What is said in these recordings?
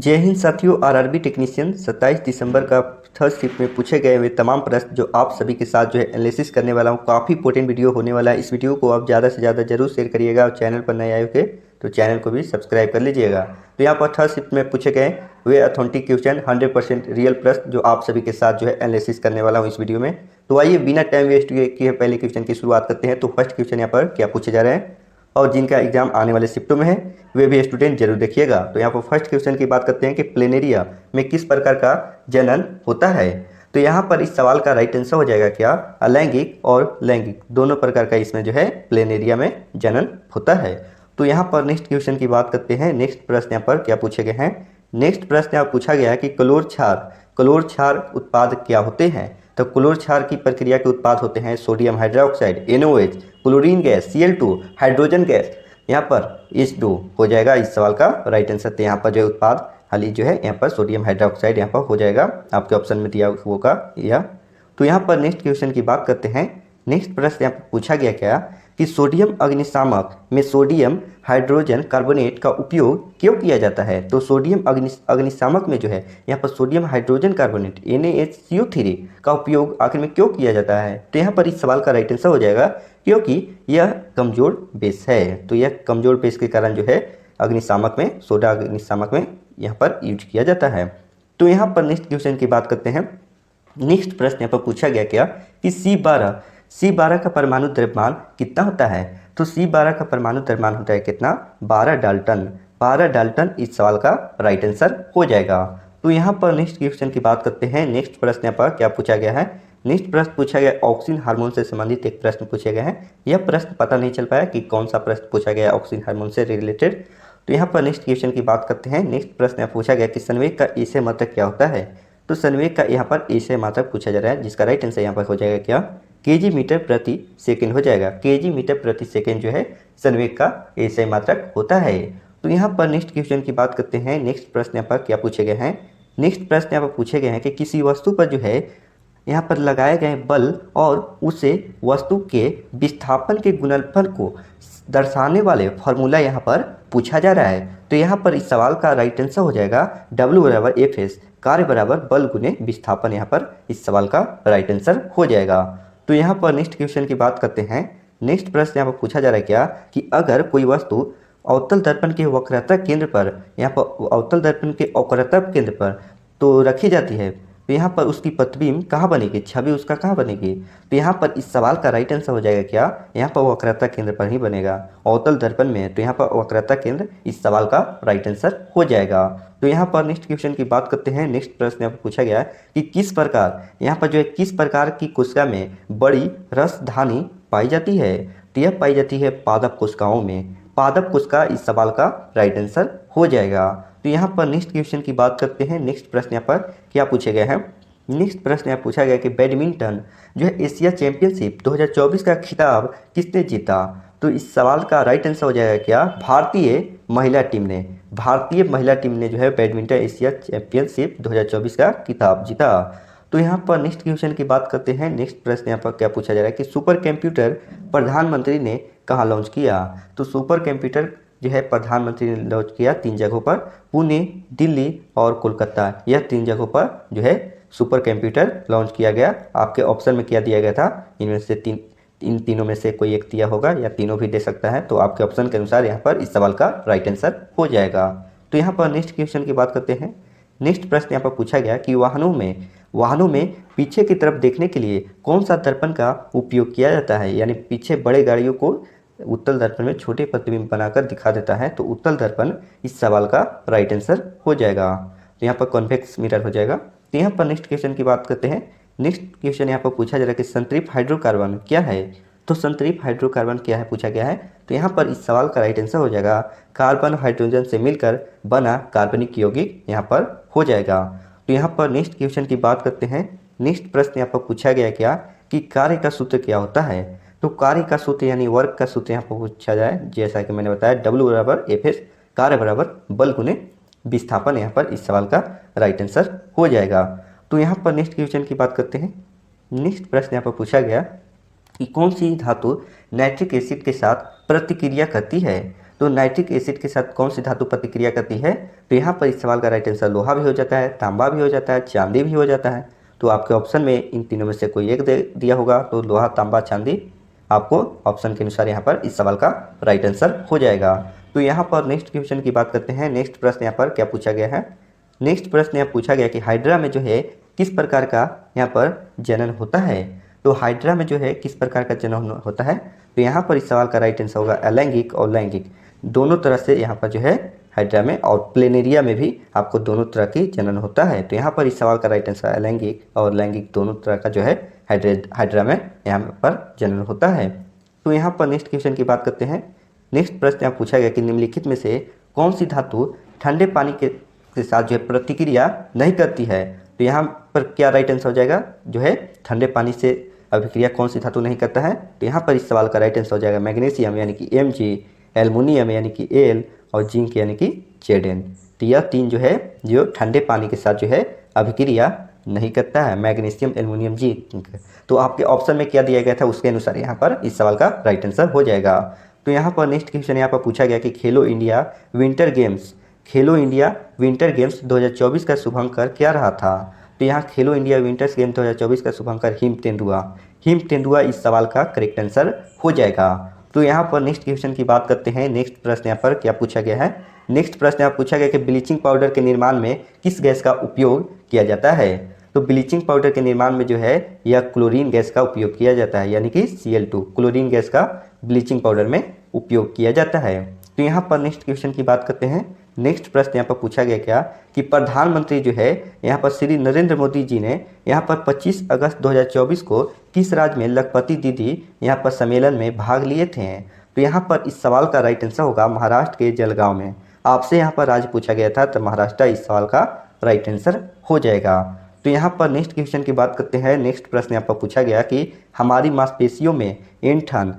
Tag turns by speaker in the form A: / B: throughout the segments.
A: जय हिंद साथियों। RRB technician 27 दिसंबर का थर्ड शिफ्ट में पूछे गए हुए तमाम प्रश्न जो आप सभी के साथ जो है एनालिसिस करने वाला हूँ। काफ़ी इंपॉर्टेंट वीडियो होने वाला है। इस वीडियो को आप ज़्यादा से ज़्यादा जरूर शेयर करिएगा और चैनल पर नए आए थे तो चैनल को भी सब्सक्राइब कर लीजिएगा। तो यहाँ पर थर्ड शिफ्ट में पूछे गए हुए ऑथेंटिक क्वेश्चन 100% रियल प्रश्न जो आप सभी के साथ जो है एनालिसिस करने वाला हूँ इस वीडियो में। तो आइए बिना टाइम वेस्ट किए पहले क्वेश्चन की शुरुआत करते हैं। तो फर्स्ट क्वेश्चन यहाँ पर क्या पूछे जा रहे हैं और जिनका एग्जाम आने वाले शिफ्टों में है वे भी स्टूडेंट जरूर देखिएगा। तो यहाँ पर फर्स्ट क्वेश्चन की बात करते हैं कि प्लेनेरिया में किस प्रकार का जनन होता है। तो यहाँ पर इस सवाल का राइट आंसर हो जाएगा क्या, अलैंगिक और लैंगिक दोनों प्रकार का इसमें जो है प्लेनेरिया में जनन होता है। तो यहाँ पर नेक्स्ट क्वेश्चन की बात करते हैं। नेक्स्ट प्रश्न यहाँ पर क्या पूछे गए हैं। नेक्स्ट प्रश्न यहाँ पूछा गया है कि क्लोर क्षार उत्पाद क्या होते हैं। तो क्लोर क्षार की प्रक्रिया के उत्पाद होते हैं sodium hydroxide NaOH, chlorine gas Cl2, hydrogen gas. यहाँ पर H2 हो जाएगा इस सवाल का राइट आंसर। तो यहाँ पर जो उत्पाद खाली जो है यहाँ पर सोडियम हाइड्रोक्साइड यहाँ पर हो जाएगा, आपके ऑप्शन में दिया वो का यह। तो यहाँ पर नेक्स्ट क्वेश्चन की बात करते हैं। नेक्स्ट प्रश्न यहाँ पर पूछा गया क्या कि सोडियम अग्निशामक में सोडियम हाइड्रोजन कार्बोनेट का उपयोग क्यों किया जाता है। तो सोडियम अग्निशामक में जो है यहाँ पर सोडियम हाइड्रोजन कार्बोनेट NaHCO3 का उपयोग आखिर में क्यों किया जाता है। तो यहाँ पर इस सवाल का राइट आंसर हो जाएगा क्योंकि यह कमजोर बेस है। तो यह कमजोर बेस के कारण जो है अग्निशामक में सोडा अग्निशामक में यहाँ पर यूज किया जाता है। तो यहाँ पर नेक्स्ट क्वेश्चन की बात करते हैं। नेक्स्ट प्रश्न यहाँ पर पूछा गया क्या कि C12 का परमाणु द्रव्यमान कितना होता है। तो C12 का परमाणु द्रव्यमान होता है कितना, 12 डाल्टन इस सवाल का राइट आंसर हो जाएगा। तो यहाँ पर नेक्स्ट क्वेश्चन की बात करते हैं। नेक्स्ट प्रश्न यहाँ पर क्या पूछा गया है। नेक्स्ट प्रश्न पूछा गया ऑक्सीन हार्मोन से संबंधित एक प्रश्न पूछे गए हैं। यह प्रश्न पता नहीं चल पाया कि कौन सा प्रश्न पूछा गया ऑक्सीन हार्मोन से रिलेटेड। तो यहाँ पर नेक्स्ट क्वेश्चन की बात करते हैं। नेक्स्ट प्रश्न यहाँ पूछा गया कि संवेग का एसआई मात्रक क्या होता है। तो संवेग का यहाँ पर एसआई मात्रक पूछा जा रहा है जिसका राइट आंसर यहाँ पर हो जाएगा क्या, kg मीटर प्रति सेकेंड हो जाएगा। kg मीटर प्रति सेकेंड जो है संवेग का एसआई मात्रक होता है। तो यहाँ पर नेक्स्ट क्वेश्चन की बात करते हैं। नेक्स्ट प्रश्न यहाँ पर क्या पूछे गए हैं। नेक्स्ट प्रश्न यहाँ पर पूछे गए हैं कि किसी वस्तु पर जो है यहाँ पर लगाए गए बल और उसे वस्तु के विस्थापन के गुणनफल को दर्शाने वाले फॉर्मूला यहाँ पर पूछा जा रहा है। तो यहाँ पर इस सवाल का राइट आंसर हो जाएगा W बराबर Fs, कार्य बराबर बल गुने विस्थापन। यहाँ पर इस सवाल का राइट आंसर हो जाएगा। तो यहाँ पर नेक्स्ट क्वेश्चन की बात करते हैं। नेक्स्ट प्रश्न यहाँ पर पूछा जा रहा है क्या कि अगर कोई वस्तु अवतल दर्पण के वक्रता केंद्र पर यहाँ पर अवतल दर्पण के वक्रता केंद्र पर तो रखी जाती है तो यहाँ पर उसकी प्रतिबिंब कहाँ बनेगी, छवि उसका कहाँ बनेगी। तो यहाँ पर इस सवाल का राइट आंसर हो जाएगा क्या, यहाँ पर वक्रता केंद्र पर ही बनेगा अवतल दर्पण में। तो यहाँ पर वक्रता केंद्र इस सवाल का राइट आंसर हो जाएगा। तो यहाँ पर नेक्स्ट क्वेश्चन की बात करते हैं। नेक्स्ट प्रश्न यहाँ पर पूछा गया कि किस प्रकार यहाँ पर जो है किस प्रकार की कोशिका में बड़ी रसधानी पाई जाती है। तो यह पाई जाती है पादप कोशिकाओं में। पादप कोशिका इस सवाल का राइट आंसर हो जाएगा। तो यहाँ पर नेक्स्ट क्वेश्चन की बात करते हैं। नेक्स्ट प्रश्न यहाँ पर क्या पूछे गए हैं। नेक्स्ट प्रश्न यहाँ पूछा गया कि बैडमिंटन जो है एशिया चैंपियनशिप 2024 का खिताब किसने जीता। तो इस सवाल का राइट आंसर हो जाएगा क्या, भारतीय महिला टीम ने जो है बैडमिंटन एशिया चैंपियनशिप 2024 का खिताब जीता। तो यहाँ पर नेक्स्ट क्वेश्चन की बात करते हैं। नेक्स्ट प्रश्न यहाँ पर क्या पूछा जा रहा है कि सुपर कंप्यूटर प्रधानमंत्री ने कहाँ लॉन्च किया। तो सुपर कंप्यूटर जो है प्रधानमंत्री ने लॉन्च किया 3 जगहों पर, पुणे, दिल्ली और कोलकाता। यह 3 जगहों पर जो है सुपर कंप्यूटर लॉन्च किया गया। आपके ऑप्शन में क्या दिया गया था, इनमें से इन तीनों में से कोई एक दिया होगा या तीनों भी दे सकता है। तो आपके ऑप्शन के अनुसार यहाँ पर इस सवाल का राइट आंसर हो जाएगा। तो यहाँ पर नेक्स्ट क्वेश्चन की बात करते हैं। नेक्स्ट प्रश्न यहाँ पर पूछा गया कि वाहनों में पीछे की तरफ देखने के लिए कौन सा दर्पण का उपयोग किया जाता है। यानी पीछे बड़े गाड़ियों को उत्तल दर्पण में छोटे प्रतिबिंब बनाकर दिखा देता है। तो उत्तल दर्पण इस सवाल का राइट आंसर हो जाएगा। तो यहाँ पर कॉन्वेक्स मिरर हो जाएगा। तो यहाँ पर नेक्स्ट क्वेश्चन की बात करते हैं। नेक्स्ट क्वेश्चन यहाँ पर पूछा जा रहा है कि संतृप्त हाइड्रोकार्बन क्या है। तो संतृप्त हाइड्रोकार्बन क्या है पूछा गया है। तो यहाँ पर इस सवाल का राइट आंसर हो जाएगा कार्बन हाइड्रोजन से मिलकर बना कार्बनिक यौगिक यहाँ पर हो जाएगा। तो यहाँ पर नेक्स्ट क्वेश्चन की बात करते हैं। नेक्स्ट प्रश्न यहाँ पर पूछा गया क्या कि कार्य का सूत्र क्या होता है। तो कार्य का सूत्र यानी वर्क का सूत्र यहाँ पर पूछा जाए, जैसा कि मैंने बताया W बराबर Fs, कार्य बराबर बल गुने विस्थापन। यहाँ पर इस सवाल का राइट आंसर हो जाएगा। तो यहाँ पर नेक्स्ट क्वेश्चन की बात करते हैं। नेक्स्ट प्रश्न यहाँ पर पूछा गया कि कौन सी धातु नाइट्रिक एसिड के साथ प्रतिक्रिया करती है। तो नाइट्रिक एसिड के साथ कौन सी धातु प्रतिक्रिया करती है। तो यहाँ पर इस सवाल का राइट आंसर लोहा भी हो जाता है, तांबा भी हो जाता है, चांदी भी हो जाता है। तो आपके ऑप्शन में इन तीनों में से कोई एक दे दिया होगा, तो लोहा, तांबा, चांदी आपको ऑप्शन के अनुसार यहाँ पर इस सवाल का राइट आंसर हो जाएगा। तो यहाँ पर नेक्स्ट क्वेश्चन की बात करते हैं। नेक्स्ट प्रश्न यहाँ पर क्या पूछा गया है। नेक्स्ट प्रश्न यहाँ पूछा गया कि हाइड्रा में जो है किस प्रकार का यहाँ पर जनन होता है। तो हाइड्रा में जो है किस प्रकार का जनन होता है। तो यहाँ पर इस सवाल का राइट आंसर होगा अलैंगिक और लैंगिक, दोनों तरह से यहाँ पर जो है हाइड्रा में और प्लेनेरिया में भी आपको दोनों तरह की जनन होता है। तो यहाँ पर इस सवाल का राइट आंसर अलैंगिक और लैंगिक दोनों तरह का जो है हाइड्रा में यहाँ पर जनन होता है। तो यहाँ पर नेक्स्ट क्वेश्चन की बात करते हैं। नेक्स्ट प्रश्न यहाँ पूछा गया कि निम्नलिखित में से कौन सी धातु ठंडे पानी के साथ जो है प्रतिक्रिया नहीं करती है। तो यहाँ पर क्या राइट आंसर हो जाएगा, जो है ठंडे पानी से अभिक्रिया कौन सी धातु नहीं करता है। तो यहाँ पर इस सवाल का राइट आंसर हो जाएगा मैग्नीशियम यानी कि Mg, एल्युमिनियम यानी कि Al और जिंक यानी कि Zn। तो यह तीन जो है जो ठंडे पानी के साथ जो है अभिक्रिया नहीं करता है, मैग्नीशियम, एल्युमिनियम, जिंक। तो आपके ऑप्शन में क्या दिया गया था उसके अनुसार यहाँ पर इस सवाल का राइट आंसर हो जाएगा। तो यहाँ पर नेक्स्ट क्वेश्चन यहाँ पर पूछा गया कि खेलो इंडिया विंटर गेम्स 2024 का शुभंकर क्या रहा था। तो यहाँ खेलो इंडिया विंटर्स गेम 2024 का शुभंकर हिम तेंदुआ इस सवाल का करेक्ट आंसर हो जाएगा। तो यहाँ पर नेक्स्ट क्वेश्चन की बात करते हैं। नेक्स्ट प्रश्न यहाँ पर क्या पूछा गया है। नेक्स्ट प्रश्न यहाँ पूछा गया कि ब्लीचिंग पाउडर के निर्माण में किस गैस का उपयोग किया जाता है। तो ब्लीचिंग पाउडर के निर्माण में जो है यह क्लोरीन गैस का उपयोग किया जाता है, यानी कि Cl2 क्लोरीन गैस का ब्लीचिंग पाउडर में उपयोग किया जाता है। तो यहाँ पर नेक्स्ट क्वेश्चन की बात करते हैं। नेक्स्ट प्रश्न यहाँ पर पूछा गया क्या कि प्रधानमंत्री जो है यहाँ पर श्री नरेंद्र मोदी जी ने यहाँ पर 25 अगस्त 2024 को किस राज्य में लखपति दीदी यहाँ पर सम्मेलन में भाग लिए थे। तो यहाँ पर इस सवाल का राइट आंसर होगा महाराष्ट्र के जलगांव में। आपसे यहाँ पर राज्य पूछा गया था तो महाराष्ट्र इस सवाल का राइट आंसर हो जाएगा। तो यहाँ पर नेक्स्ट क्वेश्चन की बात करते हैं। नेक्स्ट प्रश्न यहाँ पर पूछा गया कि हमारी मांसपेशियों में ऐंठन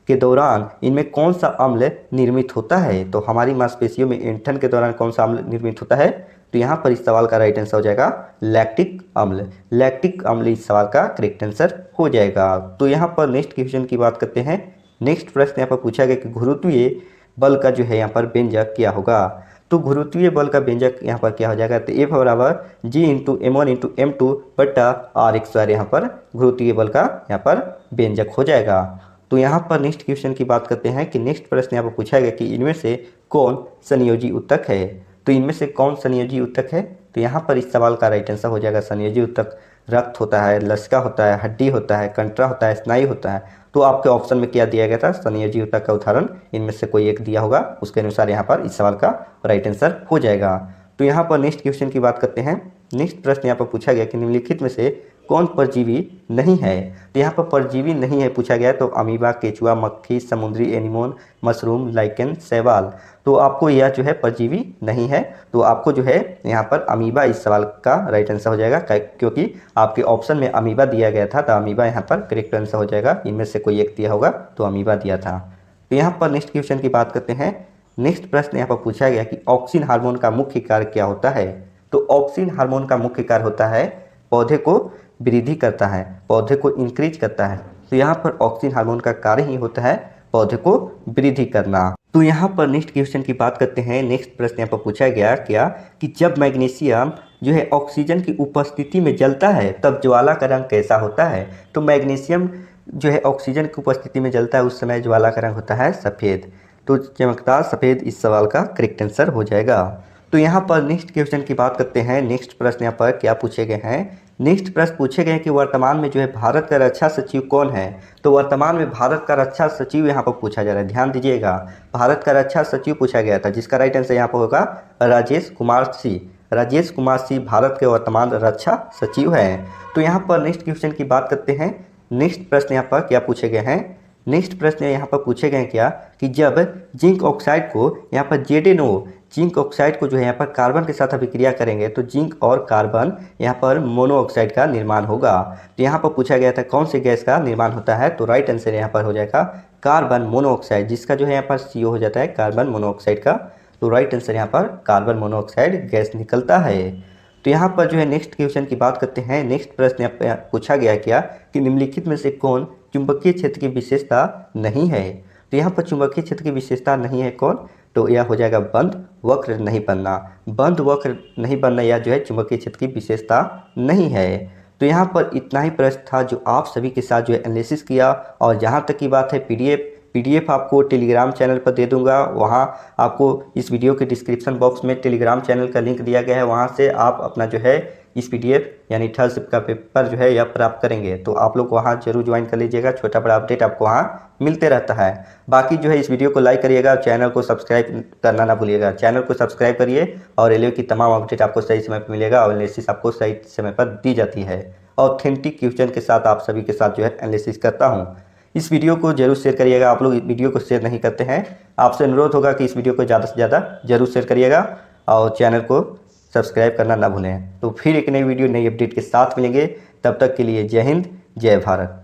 A: के दौरान इनमें कौन सा अम्ल निर्मित होता है। तो हमारी मांसपेशियों में ऐंठन के दौरान कौन सा अम्ल निर्मित होता है। तो यहाँ पर इस सवाल का राइट आंसर हो जाएगा लैक्टिक अम्ल इस सवाल का करेक्ट आंसर हो जाएगा। तो यहाँ पर नेक्स्ट क्वेश्चन की बात करते हैं। नेक्स्ट प्रश्न यहाँ पर पूछा गया कि गुरुत्वीय बल का जो है यहाँ पर व्यंजक क्या होगा। तो गुरुत्वीय बल का व्यंजक यहाँ पर क्या हो जाएगा। तो F बराबर G into M1 into M2 बटा R² यहाँ पर गुरुत्वीय बल का यहाँ पर व्यंजक हो जाएगा। तो यहाँ पर नेक्स्ट क्वेश्चन की बात करते हैं कि नेक्स्ट प्रश्न यहाँ पर पूछा गया कि इनमें से कौन संयोजी ऊतक है। तो इनमें से कौन संयोजी ऊतक है। तो यहाँ पर इस सवाल का राइट आंसर हो जाएगा संयोजी ऊतक रक्त होता है, लसिका होता है, हड्डी होता है, कंटरा होता है, स्नायु होता है। तो आपके ऑप्शन में क्या दिया गया था, संयोजी ऊतक का उदाहरण इनमें से कोई एक दिया होगा, उसके अनुसार यहाँ पर इस सवाल का राइट आंसर हो जाएगा। तो यहाँ पर नेक्स्ट क्वेश्चन की बात करते हैं। नेक्स्ट प्रश्न यहाँ पर पूछा गया कि निम्नलिखित में से कौन परजीवी नहीं है। तो यहाँ पर परजीवी नहीं है पूछा गया तो अमीबा, केचुआ, मक्खी, समुद्री एनिमोन, मशरूम, लाइकेन, शैवाल। तो आपको यह जो है परजीवी नहीं है, तो आपको जो है यहाँ पर अमीबा इस सवाल का राइट आंसर हो जाएगा, क्योंकि आपके ऑप्शन में अमीबा दिया गया था तो अमीबा यहाँ पर करेक्ट आंसर हो जाएगा। इनमें से कोई एक दिया होगा तो अमीबा दिया था। तो यहाँ पर नेक्स्ट क्वेश्चन की बात करते हैं। नेक्स्ट प्रश्न यहाँ पर पूछा गया कि ऑक्सिन हार्मोन का मुख्य कार्य क्या होता है। तो ऑक्सिन हार्मोन का मुख्य कार्य होता है पौधे को वृद्धि करता है, पौधे को इंक्रीज करता है। तो यहाँ पर ऑक्सिन हार्मोन का कार्य ही होता है पौधे को वृद्धि करना। तो यहाँ पर नेक्स्ट क्वेश्चन की बात करते हैं। नेक्स्ट प्रश्न यहाँ पर पूछा गया क्या कि जब मैग्नीशियम जो है ऑक्सीजन की उपस्थिति में जलता है तब ज्वाला का रंग कैसा होता है। तो मैग्नीशियम जो है ऑक्सीजन की उपस्थिति में जलता है उस समय ज्वाला का रंग होता है सफ़ेद। तो चमकदार सफ़ेद इस सवाल का करेक्ट आंसर हो जाएगा। तो यहाँ पर नेक्स्ट क्वेश्चन की बात करते हैं। नेक्स्ट प्रश्न यहाँ पर क्या पूछे गए हैं। नेक्स्ट प्रश्न पूछे गए कि वर्तमान में जो है भारत का रक्षा सचिव कौन है। तो वर्तमान में भारत का रक्षा सचिव यहाँ पर पूछा जा रहा है, ध्यान दीजिएगा। भारत का रक्षा सचिव पूछा गया था जिसका राइट आंसर यहाँ पर होगा राजेश कुमार सिंह भारत के वर्तमान रक्षा सचिव हैं। तो यहाँ पर नेक्स्ट क्वेश्चन की बात करते हैं। नेक्स्ट प्रश्न यहाँ पर क्या पूछे गए हैं। नेक्स्ट प्रश्न यहाँ पर पूछे गए क्या कि जब जिंक ऑक्साइड को यहाँ पर ZnO जिंक ऑक्साइड को जो है यहाँ पर कार्बन के साथ अभिक्रिया करेंगे तो जिंक और कार्बन यहाँ पर मोनोऑक्साइड का निर्माण होगा। तो यहाँ पर पूछा गया था कौन से गैस का निर्माण होता है। तो राइट आंसर यहाँ पर हो जाएगा कार्बन मोनोऑक्साइड, जिसका जो है यहाँ पर CO हो जाता है कार्बन मोनोऑक्साइड का। तो राइट आंसर यहाँ पर कार्बन मोनोऑक्साइड गैस निकलता है। तो यहाँ पर जो है नेक्स्ट क्वेश्चन की बात करते हैं। नेक्स्ट प्रश्न यहाँ पर पूछा गया क्या कि निम्नलिखित में से कौन चुंबकीय क्षेत्र की विशेषता नहीं है। तो यहाँ पर चुंबकीय क्षेत्र की विशेषता नहीं है कौन, तो यह हो जाएगा बंद वक्र नहीं बनना। बंद वक्र नहीं बनना यह जो है चुंबकीय क्षेत्र की विशेषता नहीं है। तो यहाँ पर इतना ही प्रश्न था जो आप सभी के साथ जो है एनालिसिस किया। और जहाँ तक की बात है पीडीएफ आपको टेलीग्राम चैनल पर दे दूंगा। वहाँ आपको इस वीडियो के डिस्क्रिप्शन बॉक्स में टेलीग्राम चैनल का लिंक दिया गया है, वहाँ से आप अपना जो है इस पीडीएफ यानी थर्ड शिफ्ट का पेपर जो है यह प्राप्त करेंगे। तो आप लोग वहाँ जरूर ज्वाइन कर लीजिएगा, छोटा बड़ा अपडेट आपको वहाँ मिलते रहता है। बाकी जो है इस वीडियो को लाइक करिएगा, चैनल को सब्सक्राइब करना ना भूलिएगा। चैनल को सब्सक्राइब करिए और रेलवे की तमाम अपडेट आपको सही समय पर मिलेगा और एनालिसिस आपको सही समय पर दी जाती है। ऑथेंटिक क्वेश्चन के साथ आप सभी के साथ जो है एनालिसिस करता हूँ। इस वीडियो को जरूर शेयर करिएगा। आप लोग वीडियो को शेयर नहीं करते हैं, आपसे अनुरोध होगा कि इस वीडियो को ज़्यादा से ज़्यादा जरूर शेयर करिएगा और चैनल को सब्सक्राइब करना ना भूलें। तो फिर एक नई वीडियो नई अपडेट के साथ मिलेंगे, तब तक के लिए जय हिंद जय भारत।